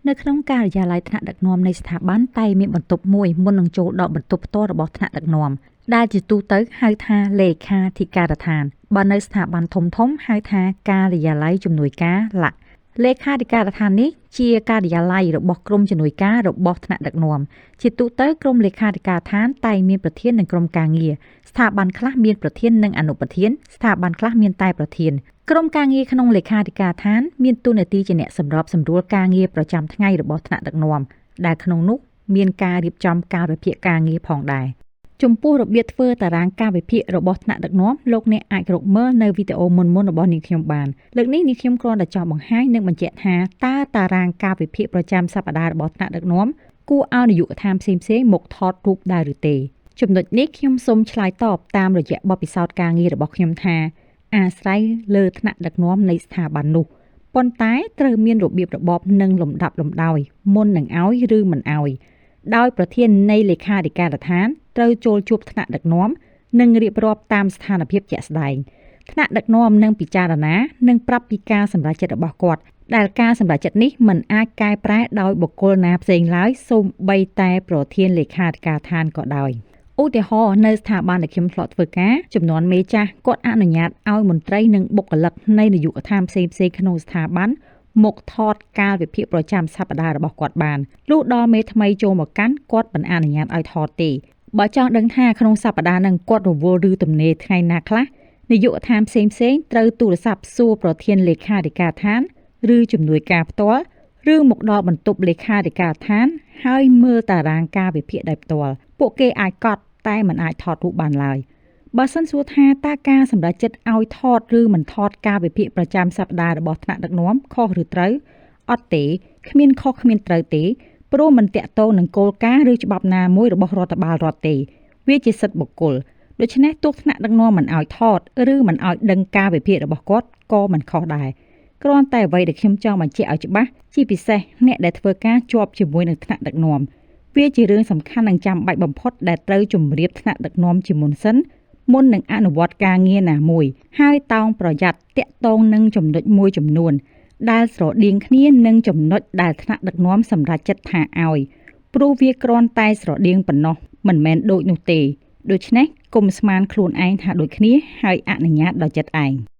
នៅក្នុងការិយាល័យថ្នាក់ដឹកនាំនៃស្ថាប័នតែមានបន្ទប់មួយមុននឹងចូលដល់បន្ទប់ផ្ទាល់របស់ថ្នាក់ដឹកនាំដែលជាទូទៅហៅថាលេខាធិការដ្ឋានបើនៅស្ថាប័នធំៗហៅថាការិយាល័យជំនួយការឡាក់លេខាធិការដ្ឋាននេះជាការិយាល័យរបស់ក្រុមជំនួយការរបស់ថ្នាក់ដឹកនាំជាទូទៅក្រុមលេខាធិការដ្ឋានតែមានប្រធាននិងក្រុមការងារស្ថាប័នខ្លះមានប្រធាននិងអនុប្រធានស្ថាប័នខ្លះមានតែប្រធានក្រុមការងារក្នុងលេខាធិការដ្ឋានមានតួនាទីជាអ្នកសម្របសម្រួលការងារប្រចាំថ្ងៃរបស់ថ្នាក់ដឹកនាំដែលក្នុងនោះមានការរៀបចំកាលវិភាគការងារផងដែរចំពោះរបៀបធ្វើតារាងកាលវិភាគរបស់ថ្នាក់ដឹកនាំលោកអ្នកអាចរកមើលនៅវីដេអូមុនៗរបស់នាងខ្ញុំបានលើកនេះនាងខ្ញុំគ្រាន់តែចង់បង្ហាញនិងបញ្ជាក់ថាតើតារាងកាលវិភាគប្រចាំសប្តាហ៍របស់ថ្នាក់ដឹកនាំគួរឲ្យនាយកដ្ឋានផ្សេងៗមកថតរូបដែរឬទេចំណុចនេះខ្ញុំសូមឆ្លើយតបតាមរយៈបទពិសោធន៍ការងាររបស់ខ្ញុំថាអាស្រ័យលើថ្នាក់ដឹកនាំនៃស្ថាប័ននោះប៉ុន្តែត្រូវមានរបៀបរបបនិងលំដាប់លំដោយមុននឹងឲ្យឬមិនឲ្យដោយប្រធាននៃលេខាធិការដ្ឋានត្រូវចូលជួបថ្នាក់ដឹកនាំនិងរៀបរាប់តាមស្ថានភាពជាក់ស្ដែងថ្នាក់ដឹកនាំនឹងពិចារណានិងប្រាប់ពីការសម្រេចចិត្តរបស់គាត់ដែលការសម្រេចចិត្តនេះមិនអាចកែប្រែដោយបុគ្គលណាផ្សេងឡើយសូម្បីតែប្រធានលេខាធិការដ្ឋានក៏ដោយឧទាហរណ៍នៅស្ថាប័នដែលខ្ញុំធ្លាប់ធ្វើការចំនួនមេចាស់គាត់អនុញ្ញាតឲ្យមន្ត្រីនិងបុគ្គលិកនៃនាយកដ្ឋានផ្សេងៗក្នុងស្ថាប័នមកថតកាលវិភាគប្រចាំសប្តាហ៍របស់គាត់បានលុះដល់មេថ្មីចូលមកកាន់គាត់មិនអនុញ្ញាតឲ្យថតទេបើចង់ដឹងថាក្នុងសប្តាហ៍ហ្នឹងគាត់រវល់ឬទំនេរថ្ងៃណាខ្លះនាយកដ្ឋានផ្សេងៗត្រូវទូរស័ព្ទសួរប្រធានលេខាធិការដ្ឋានឬជំនួយការផ្ទាល់ឬមកដល់បន្ទប់លេខាធិការដ្ឋានហើយមើលតារាងកាលវិភាគដោយផ្ទាល់ពួកគេអាចកត់តែមិនអាចថតរូបបានឡើយបើសិនសួរថាតើការសម្រេចចិត្តឲ្យថតឬមិនថតកាលវិភាគប្រចាំសប្តាហ៍របស់ថ្នាក់ដឹកនាំខុសឬត្រូវអត់ទេគ្មានខុសគ្មានត្រូវទេព្រោះមិនតាក់ទងនឹងគោលការណ៍ឬច្បាប់ណាមួយរបស់រដ្ឋបាលរដ្ឋទេវាជាសិទ្ធិបុគ្គលដូច្នេះទោះថ្នាក់ដឹកនាំមិនឲ្យថតឬមិនឲ្យដឹងកាលវិភាគរបស់គាត់ក៏មិនខុសដែរគ្រាន់តែអ្វីដែលខ្ញុំចង់បញ្ជាក់ឲ្យច្បាស់ជាពិសេសអ្នកដែលធ្វើការជាប់ជាមួយនឹងថ្នាក់ដឹកនាំវាជារឿងសំខាន់និងចាំបាច់បំផុតដែលត្រូវជម្រាបថ្នាក់ដឹកនាំជាមុនសិនមុននឹងអនុវត្តការងារណាមួយហើយតោងប្រយ័ត្នតាក់ទងនឹងចំណុចមួយចំនួនដែលស្រដៀងគ្នានឹងចំណុចដែលថ្នាក់ដឹកនាំសម្រេចចិត្តថាឲ្យព្រោះវាគ្រាន់តែស្រដៀងប៉ុណ្ណោះមិនមែនដូចនោះទេដូច្នេះកុំស្មានខ្លួនឯងថាដូចគ្នាហើយអនុញ្ញាតដោយចិត្តឯង